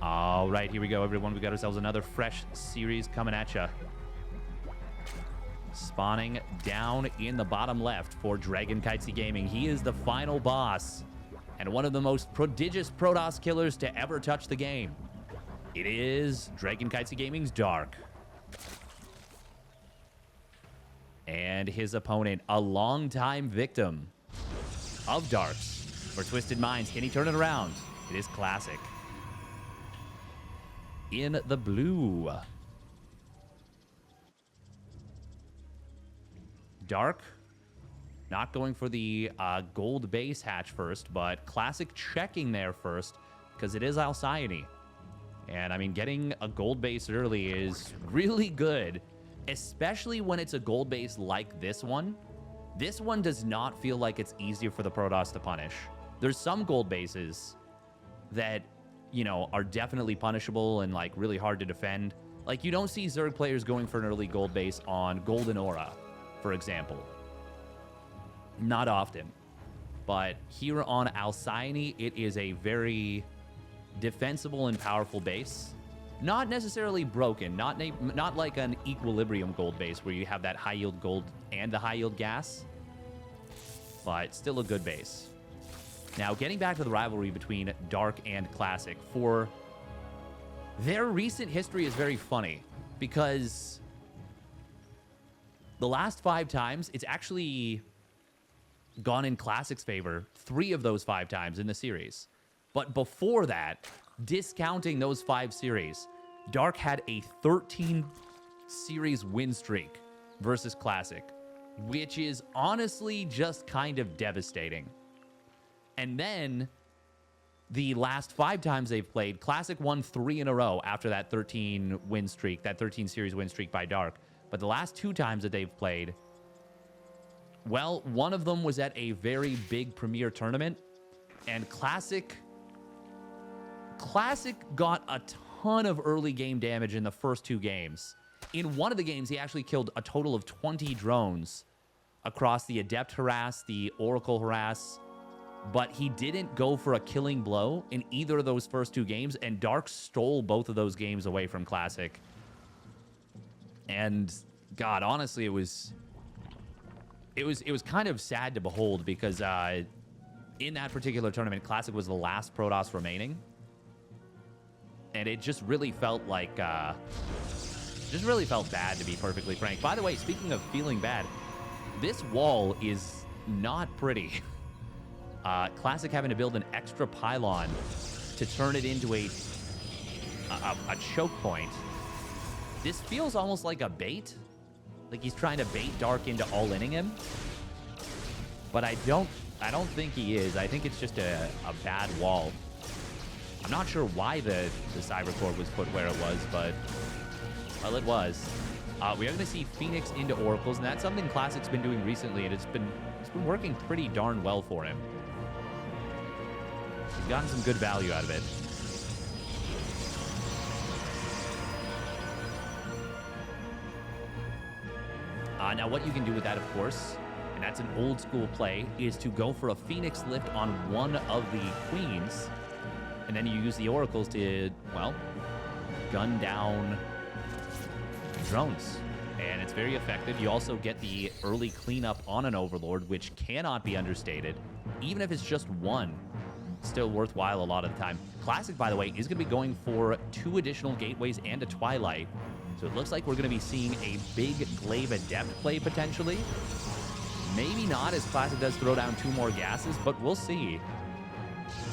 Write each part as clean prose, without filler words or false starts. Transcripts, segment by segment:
All right, here we go, everyone. We got ourselves another fresh series coming at you. Spawning down in the bottom left for Dragon Kitesy Gaming. He is the final boss and one of the most prodigious Protoss killers to ever touch the game. It is Dragon Kitesy Gaming's Dark. And his opponent, a longtime victim of Darks for Twisted Minds. Can he turn it around? It is Classic. In the blue. Dark, not going for the gold base hatch first, but Classic checking there first because it is Alcyone. And I mean, getting a gold base early is really good, especially when it's a gold base like this one. This one does not feel like it's easier for the Protoss to punish. There's some gold bases that, you know, are definitely punishable and like really hard to defend. Like you don't see Zerg players going for an early gold base on Golden Aura, for example. Not often. But here on Alcyone, it is a very defensible and powerful base. Not necessarily broken, not like an equilibrium gold base where you have that high yield gold and the high yield gas, but still a good base. Now, getting back to the rivalry between Dark and Classic, for their recent history is very funny because the last 5 times, it's actually gone in Classic's favor 3 of those 5 times in the series. But before that, discounting those 5 series, Dark had a 13 series win streak versus Classic, which is honestly just kind of devastating. And then the last 5 times they've played, Classic won 3 in a row after that 13 win streak, that 13 series win streak by Dark. But the last 2 times that they've played, well, one of them was at a very big premier tournament, and Classic got a ton of early game damage in the first 2 games. In one of the games, he actually killed a total of 20 drones across the Adept harass, the Oracle harass, but he didn't go for a killing blow in either of those first 2 games, and Dark stole both of those games away from Classic. And God, honestly, it was kind of sad to behold because in that particular tournament, Classic was the last Protoss remaining. And it just really felt like, just really felt bad, to be perfectly frank. By the way, speaking of feeling bad, this wall is not pretty. Classic having to build an extra pylon to turn it into a choke point. This feels almost like a bait. Like he's trying to bait Dark into all-inning him. But I don't think he is. I think it's just a bad wall. I'm not sure why the Cyber Core was put where it was, but, well, it was. We are going to see Phoenix into Oracles, and that's something Classic's been doing recently, and it's been working pretty darn well for him. He's gotten some good value out of it. Now, what you can do with that, of course, and that's an old school play, is to go for a Phoenix lift on one of the queens, and then you use the Oracles to, well, gun down drones. And it's very effective. You also get the early cleanup on an Overlord, which cannot be understated. Even if it's just one, still worthwhile a lot of the time. Classic, by the way, is going to be going for 2 additional gateways and a Twilight. So it looks like we're going to be seeing a big Glaive Adept play potentially. Maybe not, as Classic does throw down 2 more gases, but we'll see.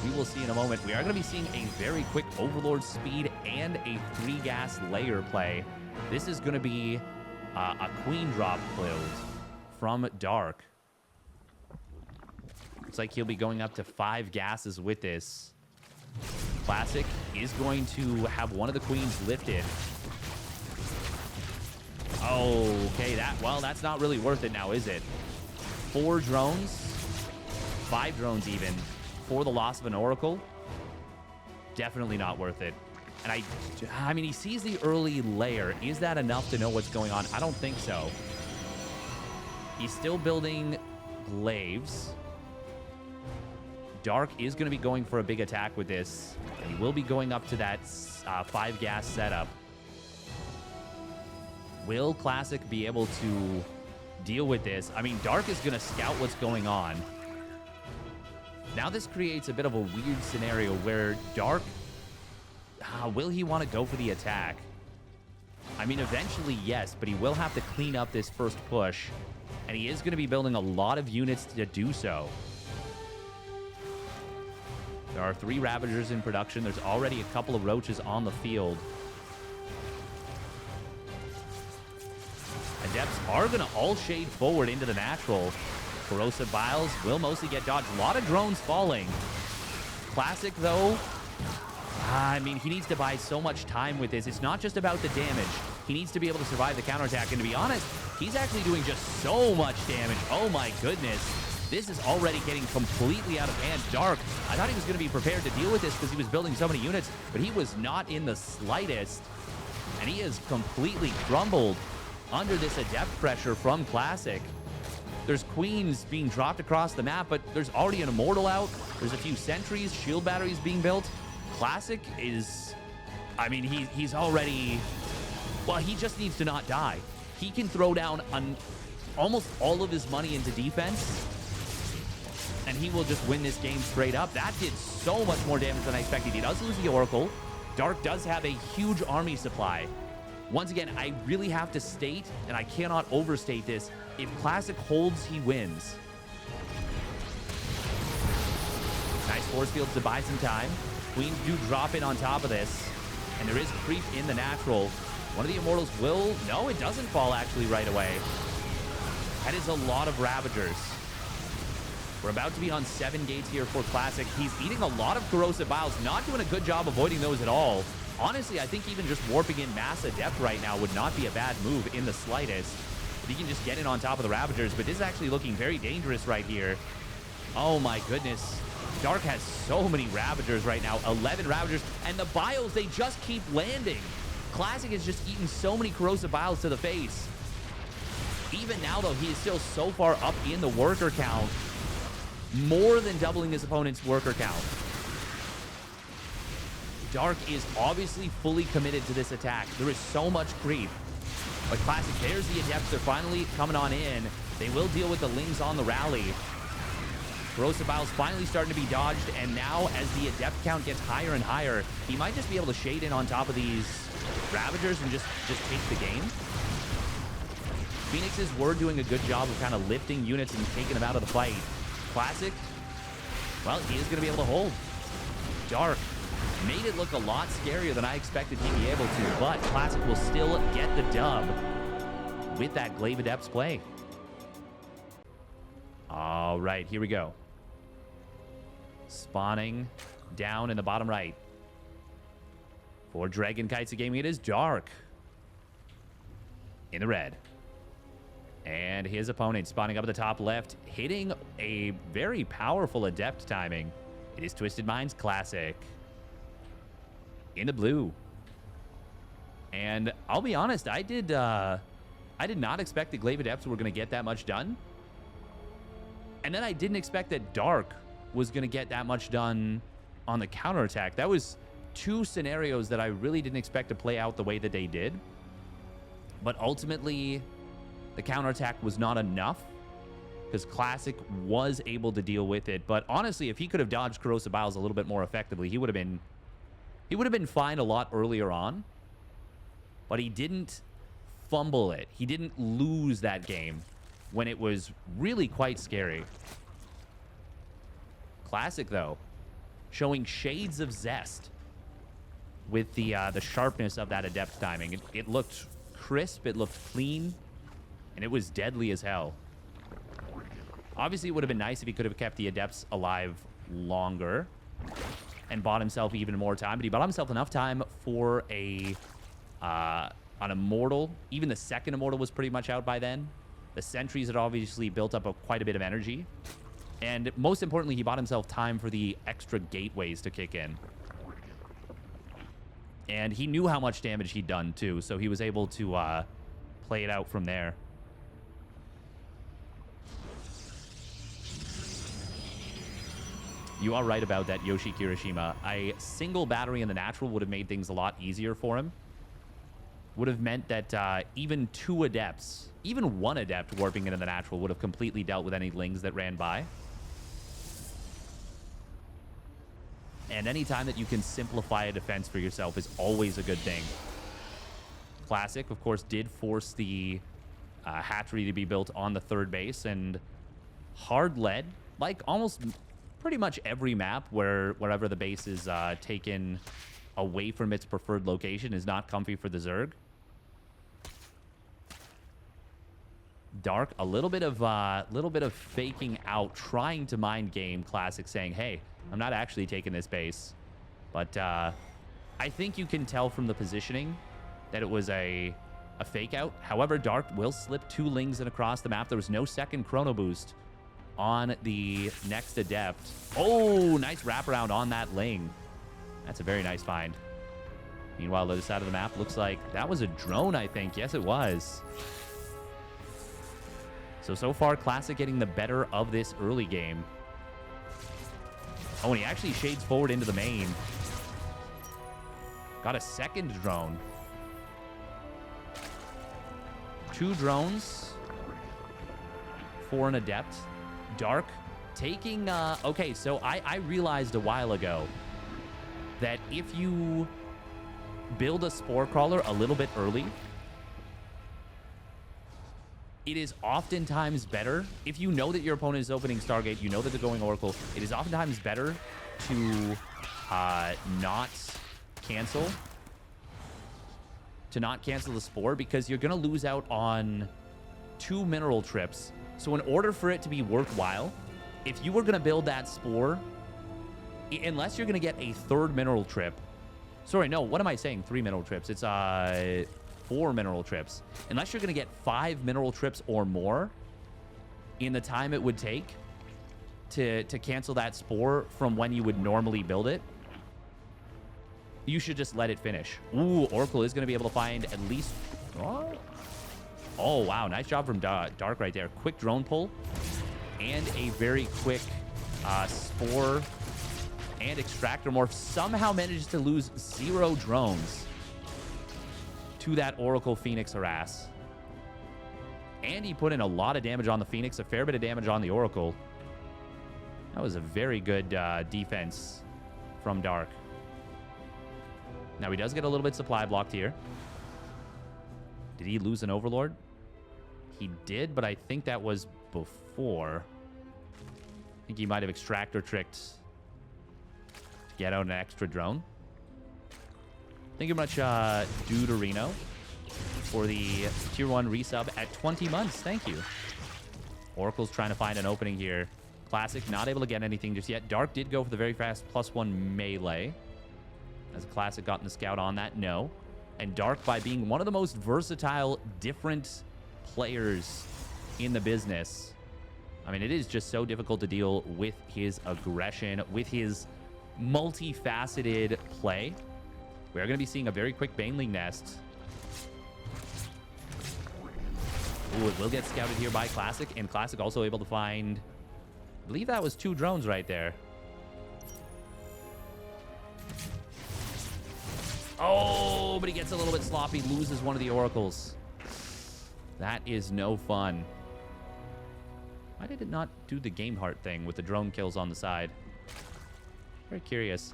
We will see in a moment. We are going to be seeing a very quick Overlord speed and a 3-gas layer play. This is going to be a Queen drop build from Dark. Looks like he'll be going up to 5 gases with this. Classic is going to have one of the Queens lifted. Okay, that's not really worth it now, is it? 4 drones, 5 drones even, for the loss of an Oracle. Definitely not worth it. And I mean, he sees the early layer. Is that enough to know what's going on? I don't think so. He's still building glaives. Dark is going to be going for a big attack with this. And he will be going up to that 5 gas setup. Will Classic be able to deal with this? I mean, Dark is going to scout what's going on. Now this creates a bit of a weird scenario where Dark, will he want to go for the attack? I mean, eventually, yes, but he will have to clean up this first push. And he is going to be building a lot of units to do so. There are 3 Ravagers in production. There's already a couple of Roaches on the field. Adepts are going to all shade forward into the natural. Corrosive Biles will mostly get dodged. A lot of drones falling. Classic, though, I mean, he needs to buy so much time with this. It's not just about the damage. He needs to be able to survive the counterattack. And to be honest, he's actually doing just so much damage. Oh, my goodness. This is already getting completely out of hand. Dark, I thought he was going to be prepared to deal with this because he was building so many units, but he was not in the slightest. And he is completely crumbled under this Adept pressure from Classic. There's Queens being dropped across the map, but there's already an Immortal out. There's a few sentries, shield batteries being built. Classic is, I mean, he's already, well, he just needs to not die. He can throw down almost all of his money into defense, and he will just win this game straight up. That did so much more damage than I expected. He does lose the Oracle. Dark does have a huge army supply. Once again, I really have to state, and I cannot overstate this, if Classic holds, he wins. Nice force fields to buy some time. Queens do drop in on top of this, and there is creep in the natural. One of the Immortals will, no, it doesn't fall actually right away. That is a lot of Ravagers. We're about to be on 7 gates here for Classic. He's eating a lot of Corrosive Biles, not doing a good job avoiding those at all. Honestly, I think even just warping in Mass Adept right now would not be a bad move in the slightest. If he can just get in on top of the Ravagers, but this is actually looking very dangerous right here. Oh my goodness. Dark has so many Ravagers right now, 11 Ravagers, and the Biles, they just keep landing. Classic has just eaten so many Corrosive Biles to the face. Even now, though, he is still so far up in the worker count, more than doubling his opponent's worker count. Dark is obviously fully committed to this attack. There is so much creep. But Classic, there's the Adepts. They're finally coming on in. They will deal with the Lings on the rally. Corrosive Biles finally starting to be dodged, and now as the Adept count gets higher and higher, he might just be able to shade in on top of these Ravagers and just take the game. Phoenixes were doing a good job of kind of lifting units and taking them out of the fight. Classic, well, he is going to be able to hold. Dark made it look a lot scarier than I expected he'd be able to, but Classic will still get the dub with that Glaive Adepts play. All right, here we go. Spawning down in the bottom right. For Dragon Kites Gaming, it is Dark in the red. And his opponent spawning up at the top left, hitting a very powerful Adept timing. It is Twisted Minds Classic in the blue. And I'll be honest, I did not expect the Glaive Adepts were going to get that much done. And then I didn't expect that Dark was going to get that much done on the counterattack. That was 2 scenarios that I really didn't expect to play out the way that they did. But ultimately, the counterattack was not enough because Classic was able to deal with it. But honestly, if he could have dodged Corrosive Biles a little bit more effectively, he would have been fine a lot earlier on. But he didn't fumble it. He didn't lose that game when it was really quite scary. Classic, though, showing shades of Zest with the sharpness of that Adept timing. It looked crisp, it looked clean, and it was deadly as hell. Obviously, it would have been nice if he could have kept the Adepts alive longer and bought himself even more time, but he bought himself enough time for an Immortal. Even the second Immortal was pretty much out by then. The sentries had obviously built up quite a bit of energy. And most importantly, he bought himself time for the extra gateways to kick in. And he knew how much damage he'd done, too, so he was able to play it out from there. You are right about that, Yoshi Kirishima. A single battery in the natural would have made things a lot easier for him. Would have meant that even 2 Adepts, even 1 Adept warping into the natural would have completely dealt with any Lings that ran by. And anytime that you can simplify a defense for yourself is always a good thing. Classic, of course, did force the hatchery to be built on the 3rd base, and hard lead, like almost pretty much every map wherever the base is taken away from its preferred location, is not comfy for the Zerg. Dark, a little bit of faking out, trying to mind game. Classic saying, hey, I'm not actually taking this base. But I think you can tell from the positioning that it was a fake out. However, Dark will slip 2 Lings in across the map. There was no second chrono boost on the next Adept. Oh, nice wraparound on that Ling. That's a very nice find. Meanwhile, the other side of the map looks like that was a drone, I think. Yes, it was. So far, Classic getting the better of this early game. Oh, and he actually shades forward into the main. Got a second drone. 2 drones for an Adept. Dark taking... okay, so I realized a while ago that if you build a Spore Crawler a little bit early, it is oftentimes better, if you know that your opponent is opening Stargate, you know that they're going Oracle, it is oftentimes better to not cancel the Spore, because you're going to lose out on 2 mineral trips. So in order for it to be worthwhile, if you were going to build that Spore, unless you're going to get a 3rd mineral trip, sorry, no, what am I saying? 3 mineral trips. It's 4 mineral trips. Unless you're going to get 5 mineral trips or more in the time it would take to cancel that Spore from when you would normally build it, you should just let it finish. Ooh, Oracle is going to be able to find at least... Oh, wow. Nice job from Dark right there. Quick drone pull and a very quick Spore and Extractor Morph. Somehow manages to lose 0 drones to that Oracle Phoenix harass. And he put in a lot of damage on the Phoenix, a fair bit of damage on the Oracle. That was a very good defense from Dark. Now, he does get a little bit supply blocked here. Did he lose an Overlord? He did, but I think that was before. I think he might have Extractor tricked to get out an extra drone. Thank you very much, Duderino, for the Tier 1 resub at 20 months. Thank you. Oracle's trying to find an opening here. Classic, not able to get anything just yet. Dark did go for the very fast +1 melee. Has Classic gotten the scout on that? No. And Dark, by being one of the most versatile, different players in the business, I mean, it is just so difficult to deal with his aggression, with his multifaceted play. We are going to be seeing a very quick Baneling nest. Ooh, it will get scouted here by Classic, and Classic also able to find, I believe that was 2 drones right there. Oh, but he gets a little bit sloppy, loses one of the Oracles. That is no fun. Why did it not do the Game Heart thing with the drone kills on the side? Very curious.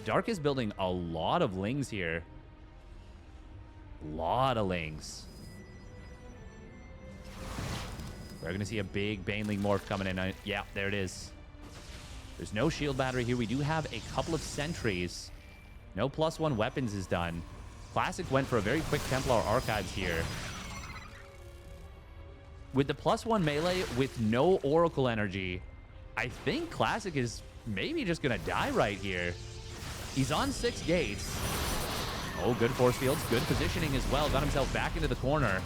Dark is building a lot of Lings here. A lot of Lings. We're going to see a big Baneling morph coming in. Yeah, there it is. There's no shield battery here. We do have a couple of sentries. No +1 weapons is done. Classic went for a very quick Templar Archives here. With the +1 melee with no Oracle energy, I think Classic is maybe just going to die right here. He's on 6 gates. Oh, good force fields. Good positioning as well. Got himself back into the corner.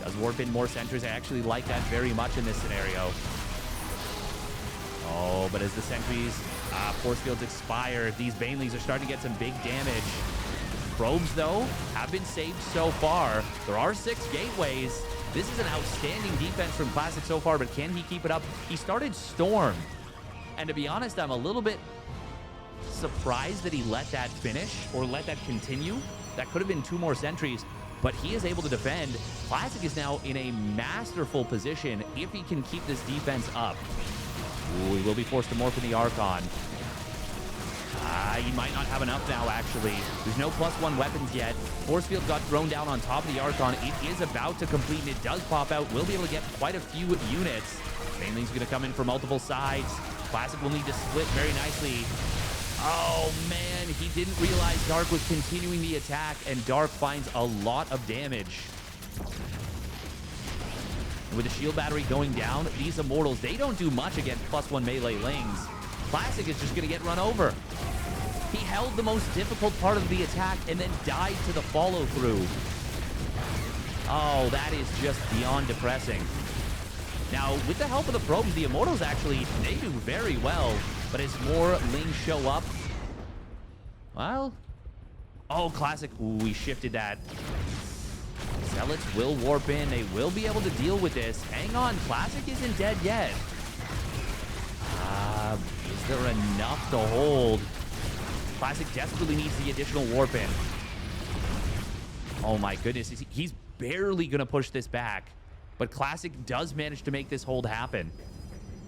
Does warp in more sentries. I actually like that very much in this scenario. Oh, but as the sentries, force fields expire, these Banelings are starting to get some big damage. Probes, though, have been saved so far. There are 6 gateways. This is an outstanding defense from Classic so far, but can he keep it up? He started Storm. And to be honest, I'm a little bit surprised that he let that finish or let that continue. That could have been 2 more sentries, but he is able to defend. Classic is now in a masterful position if he can keep this defense up. Ooh, he will be forced to morph in the Archon. He might not have enough now, actually. There's no +1 weapons yet. Force Field got thrown down on top of the Archon. It is about to complete, and it does pop out. We'll be able to get quite a few units. Baneling's going to come in from multiple sides. Classic will need to split very nicely. Oh, man, he didn't realize Dark was continuing the attack, and Dark finds a lot of damage. With the shield battery going down, these Immortals, they don't do much against +1 melee lings. Classic is just going to get run over. He held the most difficult part of the attack and then died to the follow-through. Oh, that is just beyond depressing. Now, with the help of the probes, the Immortals actually, they do very well. But as more lings show up, well, oh, Classic, ooh, we shifted that. Zealots will warp in. They will be able to deal with this. Hang on, Classic isn't dead yet. Is there enough to hold? Classic desperately needs the additional warp in. Oh my goodness, he's barely gonna push this back. But Classic does manage to make this hold happen.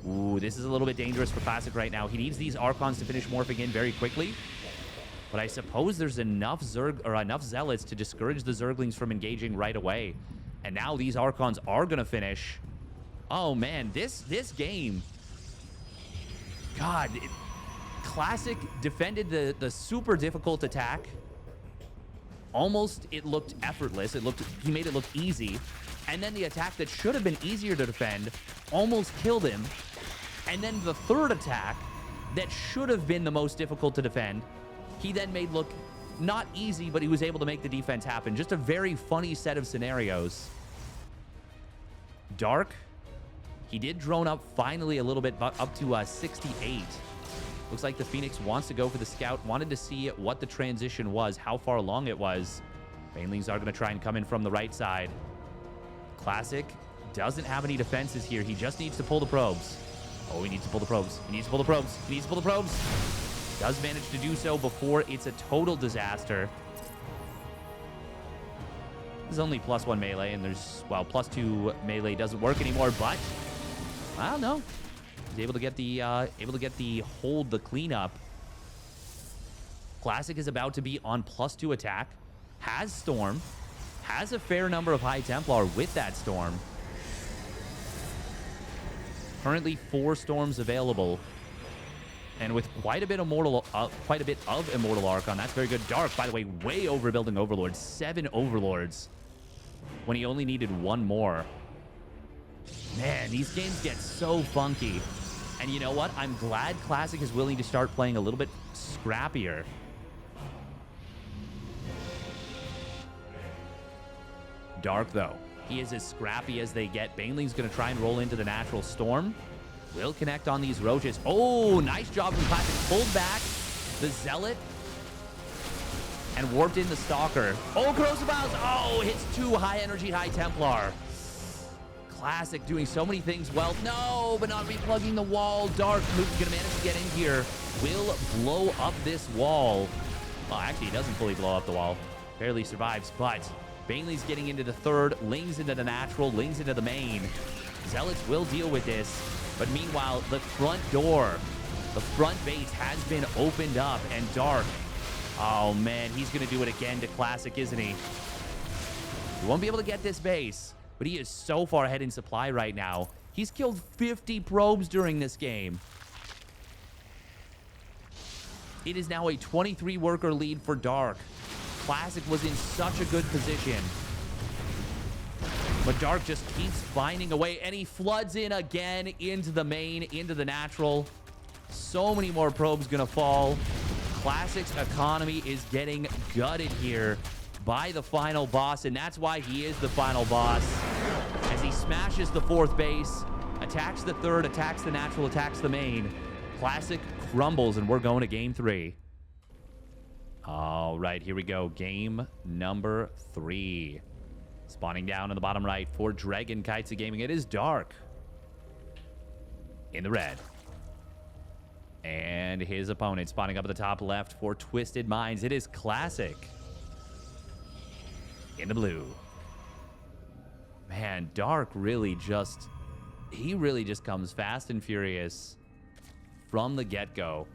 Ooh, this is a little bit dangerous for Classic right now. He needs these Archons to finish morphing in very quickly. But I suppose there's enough enough Zealots to discourage the Zerglings from engaging right away. And now these Archons are gonna finish. Oh man, this game. God, Classic defended the super difficult attack. Almost, it looked effortless. He made it look easy. And then the attack that should have been easier to defend almost killed him. And then the third attack that should have been the most difficult to defend, he then made look not easy, but he was able to make the defense happen. Just a very funny set of scenarios. Dark, he did drone up finally a little bit, up to 68. Looks like the Phoenix wants to go for the scout, wanted to see what the transition was, how far along it was. Banelings are going to try and come in from the right side. Classic doesn't have any defenses here. He just needs to pull the probes. Oh, he needs to pull the probes. He needs to pull the probes. He needs to pull the probes. Does manage to do so before it's a total disaster. There's only +1 melee, and there's, well, +2 melee doesn't work anymore, but I don't know. He's able to get the hold, the cleanup. Classic is about to be on +2 attack. Has Storm. Has a fair number of High Templar with that Storm. Currently 4 Storms available. And with quite a bit of Immortal Archon. That's very good. Dark, by the way, way overbuilding Overlords. 7 Overlords. When he only needed 1 more. Man, these games get so funky. And you know what? I'm glad Classic is willing to start playing a little bit scrappier. Dark, though. He is as scrappy as they get. Baneling's going to try and roll into the natural storm. Will connect on these roaches. Oh, nice job from Classic. Pulled back the Zealot and warped in the Stalker. Oh, Corrosive Vials. Oh, hits 2 high-energy High Templar. Classic doing so many things well. No, but not replugging the wall. Dark going to manage to get in here. Will blow up this wall. Well, actually, he doesn't fully blow up the wall. Barely survives, but Baneling's getting into the third. Lings into the natural. Lings into the main. Zealots will deal with this. But meanwhile, the front door, the front base has been opened up. And Dark, oh man, he's going to do it again to Classic, isn't he? He won't be able to get this base, but he is so far ahead in supply right now. He's killed 50 probes during this game. It is now a 23 worker lead for Dark. Classic was in such a good position. But Dark just keeps finding a way, and he floods in again into the main, into the natural. So many more probes gonna fall. Classic's economy is getting gutted here by the final boss, and that's why he is the final boss. As he smashes the 4th base, attacks the 3rd, attacks the natural, attacks the main. Classic crumbles, and we're going to game 3. All right, here we go. Game number 3. Spawning down in the bottom right for Dragon Kites Gaming. It is Dark in the red. And his opponent spawning up at the top left for Twisted Minds. It is Classic in the blue. Man, Dark really just... he really just comes fast and furious from the get-go.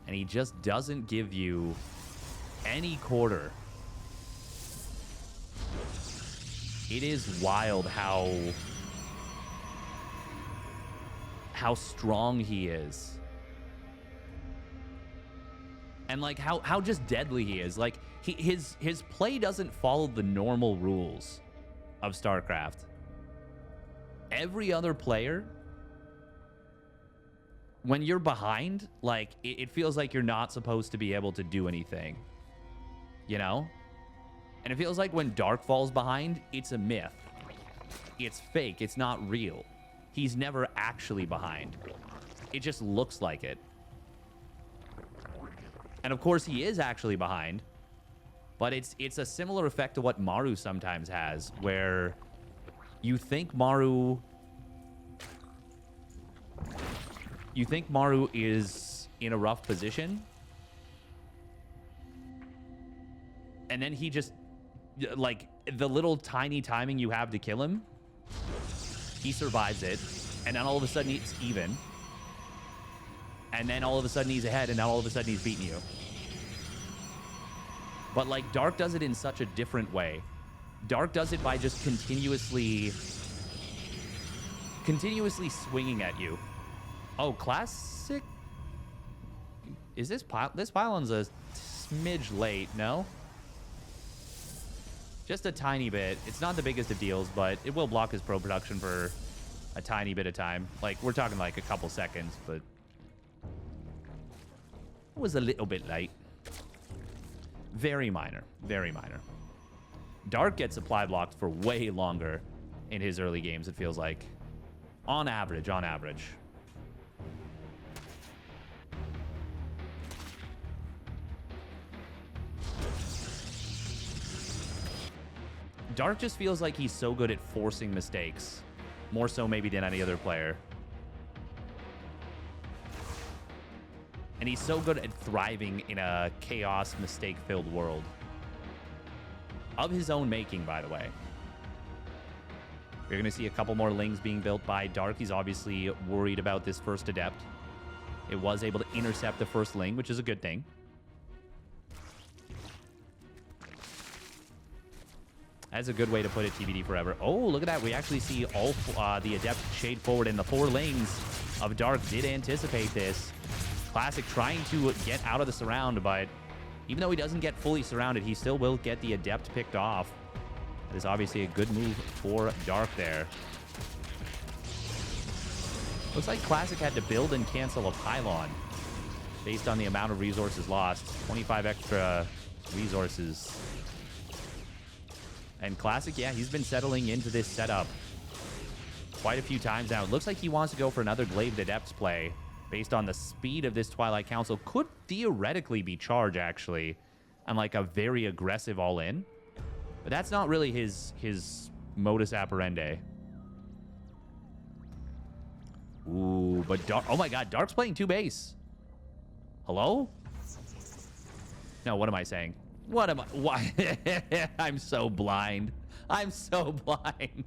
And he just doesn't give you any quarter. It is wild how strong he is. And like how just deadly he is. Like his play doesn't follow the normal rules of StarCraft. Every other player, when you're behind, like it feels like you're not supposed to be able to do anything. You know? And it feels like when Dark falls behind, it's a myth. It's fake. It's not real. He's never actually behind. It just looks like it. And of course, he is actually behind. But it's a similar effect to what Maru sometimes has, where you think Maru is in a rough position, and then he just, like, the little tiny timing you have to kill him, he survives it, and then all of a sudden it's even, and then all of a sudden he's ahead, and now all of a sudden he's beating you. But like Dark does it in such a different way. Dark does it by just continuously swinging at you. Oh, Classic? Is this pylon's a smidge late, no? Just a tiny bit. It's not the biggest of deals, but it will block his pro production for a tiny bit of time. Like, we're talking like a couple seconds, but it was a little bit late. Very minor. Very minor. Dark gets supply blocked for way longer in his early games, it feels like. On average, on average. Dark just feels like he's so good at forcing mistakes. More so maybe than any other player. And he's so good at thriving in a chaos, mistake-filled world. Of his own making, by the way. You're going to see a couple more Lings being built by Dark. He's obviously worried about this first Adept. It was able to intercept the first Ling, which is a good thing. That's a good way to put it, TBD forever. Oh, look at that. We actually see all the Adept shade forward, and the 4 Lings of Dark did anticipate this. Classic trying to get out of the surround, but even though he doesn't get fully surrounded, he still will get the Adept picked off. That is obviously a good move for Dark there. Looks like Classic had to build and cancel a pylon based on the amount of resources lost. 25 extra resources. And Classic, yeah, he's been settling into this setup quite a few times now. It looks like he wants to go for another Glaive Adepts play based on the speed of this Twilight Council. Could theoretically be charge, actually, and like a very aggressive all-in. But that's not really his modus operandi. Ooh, but Dark... oh my god, Dark's playing 2 base. Hello? No, what am I saying? What am I... why? I'm so blind. I'm so blind.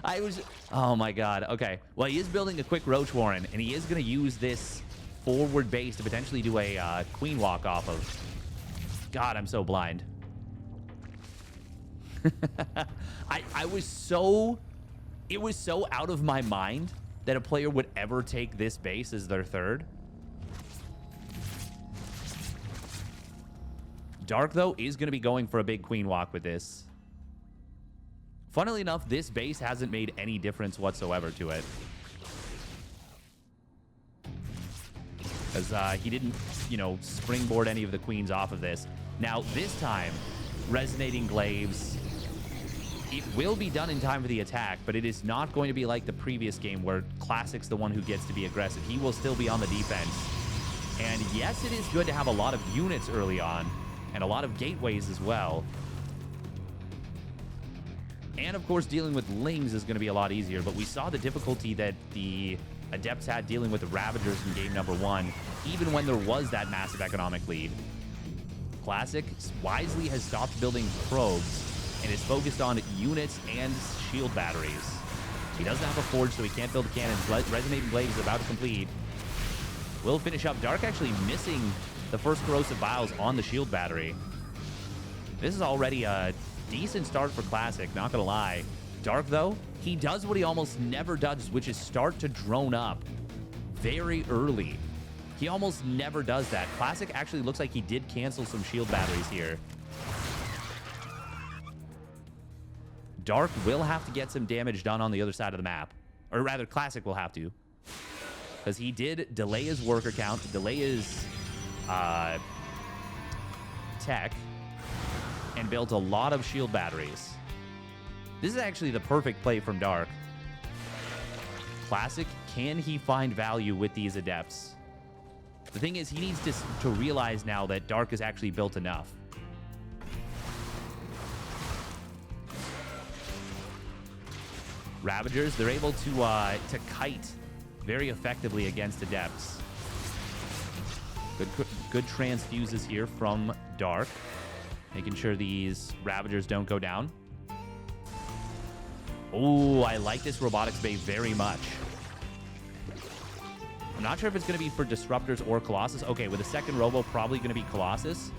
I was... oh my god. Okay. Well, he is building a quick Roach Warren, and he is going to use this forward base to potentially do a Queen Walk off of. God, I'm so blind. I was so... it was so out of my mind that a player would ever take this base as their third. Dark, though, is going to be going for a big Queen Walk with this. Funnily enough, this base hasn't made any difference whatsoever to it. Because he didn't, you know, springboard any of the queens off of this. Now, this time, Resonating Glaives, it will be done in time for the attack, but it is not going to be like the previous game where Classic's the one who gets to be aggressive. He will still be on the defense. And yes, it is good to have a lot of units early on, and a lot of gateways as well. And, of course, dealing with Lings is going to be a lot easier. But we saw the difficulty that the Adepts had dealing with the Ravagers in game number 1, even when there was that massive economic lead. Classic wisely has stopped building probes and is focused on units and shield batteries. He doesn't have a forge, so he can't build cannons. Resonating Blade is about to complete. Will finish up. Dark actually missing the first corrosive vials on the shield battery. This is already a decent start for Classic, not gonna lie. Dark, though, he does what he almost never does, which is start to drone up very early. He almost never does that. Classic actually looks like he did cancel some shield batteries here. Dark will have to get some damage done on the other side of the map. Or rather, Classic will have to. Because he did delay his worker count, delay his tech, and built a lot of shield batteries. This is actually the perfect play from Dark. Classic, can he find value with these Adepts? The thing is, he needs to realize now that Dark is actually built enough. Ravagers, they're able to kite very effectively against Adepts. Good transfuses here from Dark, making sure these Ravagers don't go down. Oh, I like this Robotics Bay very much. I'm not sure if it's going to be for Disruptors or Colossus. Okay, with a second Robo, probably going to be Colossus.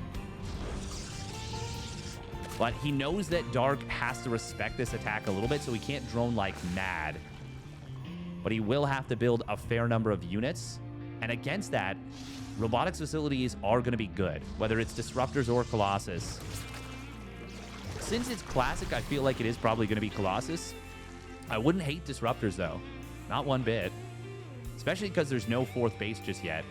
But he knows that Dark has to respect this attack a little bit, so he can't drone like mad. But he will have to build a fair number of units. And against that, robotics facilities are going to be good, whether it's Disruptors or Colossus. Since it's Classic, I feel like it is probably going to be Colossus. I wouldn't hate Disruptors, though. Not one bit. Especially because there's no fourth base just yet.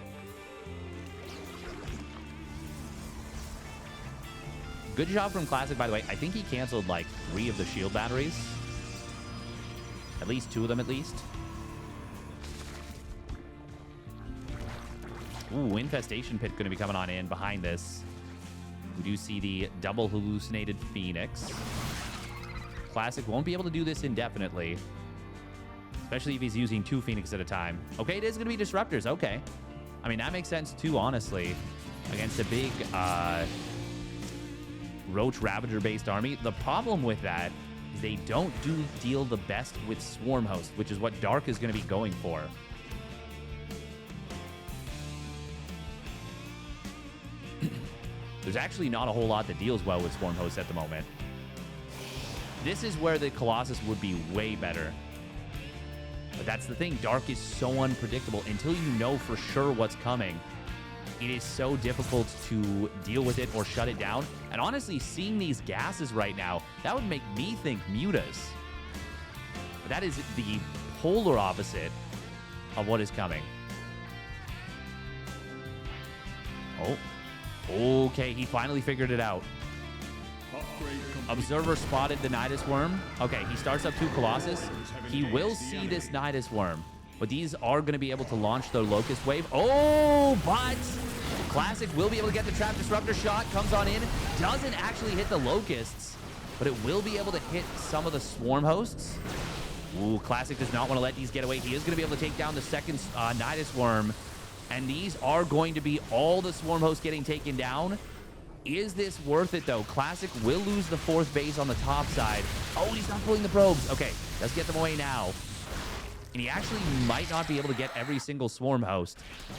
Good job from Classic, by the way. I think he canceled like 3 of the shield batteries. At least 2 of them, at least. Ooh, Infestation Pit going to be coming on in behind this. We do see the double hallucinated Phoenix. Classic won't be able to do this indefinitely. Especially if he's using 2 Phoenix at a time. Okay, it is going to be Disruptors. Okay. I mean, that makes sense too, honestly. Against a big Roach Ravager-based army. The problem with that is they don't deal the best with Swarm Host, which is what Dark is going to be going for. There's actually not a whole lot that deals well with Swarm Host at the moment. This is where the Colossus would be way better. But that's the thing. Dark is so unpredictable. Until you know for sure what's coming, it is so difficult to deal with it or shut it down. And honestly, seeing these gases right now, that would make me think Mutas. But that is the polar opposite of what is coming. Oh. Okay, he finally figured it out. Observer spotted the Nidus Worm. Okay, he starts up 2 Colossus. He will see this Nidus Worm, but these are going to be able to launch the Locust Wave. Oh, but Classic will be able to get the Trap Disruptor shot. Comes on in. Doesn't actually hit the Locusts, but it will be able to hit some of the Swarm Hosts. Ooh, Classic does not want to let these get away. He is going to be able to take down the second Nidus Worm, and these are going to be all the Swarm Hosts getting taken down. Is this worth it, though? Classic will lose the 4th base on the top side. Oh, he's not pulling the probes. Okay, let's get them away now. And he actually might not be able to get every single Swarm Host.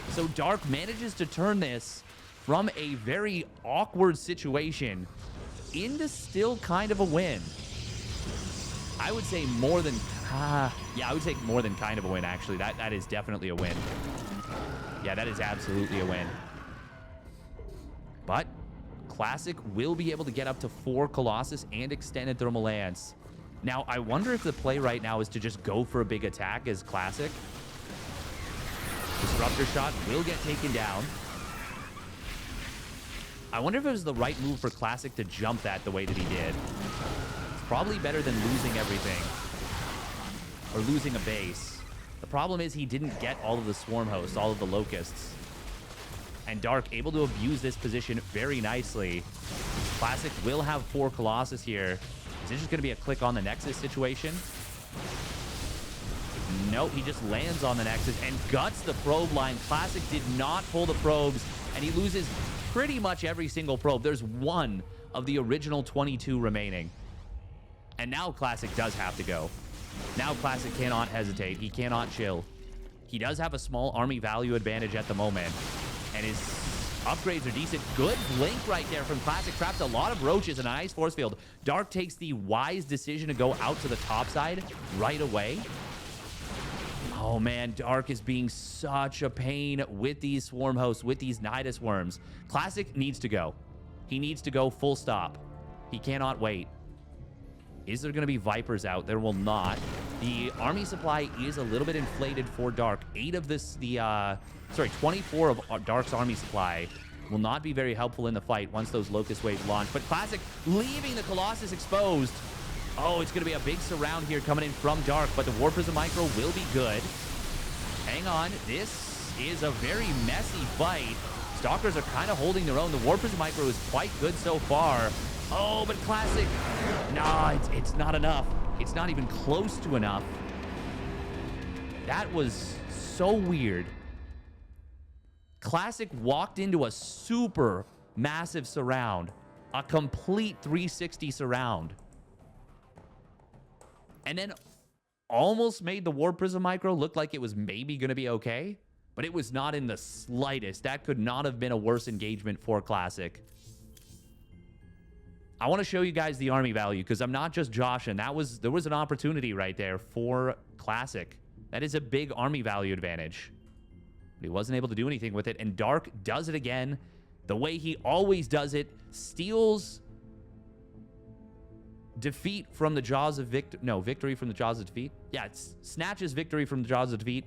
So Dark manages to turn this from a very awkward situation into still kind of a win. I would say more than... yeah, I would say more than kind of a win, actually. That is definitely a win. Yeah, that is absolutely a win. But Classic will be able to get up to 4 Colossus and Extended Thermal Lance. Now, I wonder if the play right now is to just go for a big attack as Classic. Disruptor shot will get taken down. I wonder if it was the right move for Classic to jump that the way that he did. It's probably better than losing everything. Or losing a base. The problem is he didn't get all of the Swarm Hosts, all of the Locusts. And Dark able to abuse this position very nicely. Classic will have 4 Colossus here. Is this just going to be a click on the Nexus situation? Nope, he just lands on the Nexus and guts the probe line. Classic did not pull the probes, and he loses pretty much every single probe. There's one of the original 22 remaining. And now Classic does have to go. Now Classic cannot hesitate. He cannot chill. He does have a small army value advantage at the moment, and his upgrades are decent. Good blink right there from Classic. Traps a lot of roaches in a nice force field. Dark takes the wise decision to go out to the top side right away. Oh man, Dark is being such a pain with these swarm hosts, with these Nidus worms. Classic needs to go. He needs to go full stop. He cannot wait. Is there going to be Vipers out? There will not. The army supply is a little bit inflated for Dark. 24 of Dark's army supply will not be very helpful in the fight once those Locust Waves launch. But Classic leaving the Colossus exposed. Oh, it's going to be a big surround here coming in from Dark, but the War Prism Micro will be good. Hang on. This is a very messy fight. Stalkers are kind of holding their own. The War Prism Micro is quite good so far. Oh, but Classic, nah, it's not enough. It's not even close to enough. That was so weird. Classic walked into a super massive surround, a complete 360 surround, and then almost made the War Prism Micro look like it was maybe going to be okay, but it was not in the slightest. That could not have been a worse engagement for Classic. I want to show you guys the army value because I'm not just joshing. There was an opportunity right there for Classic. That is a big army value advantage. But he wasn't able to do anything with it, and Dark does it again the way he always does it. Steals defeat from the jaws of victory from the jaws of defeat. Yeah, it snatches victory from the jaws of defeat.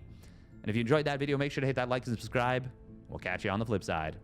And if you enjoyed that video, make sure to hit that like and subscribe. We'll catch you on the flip side.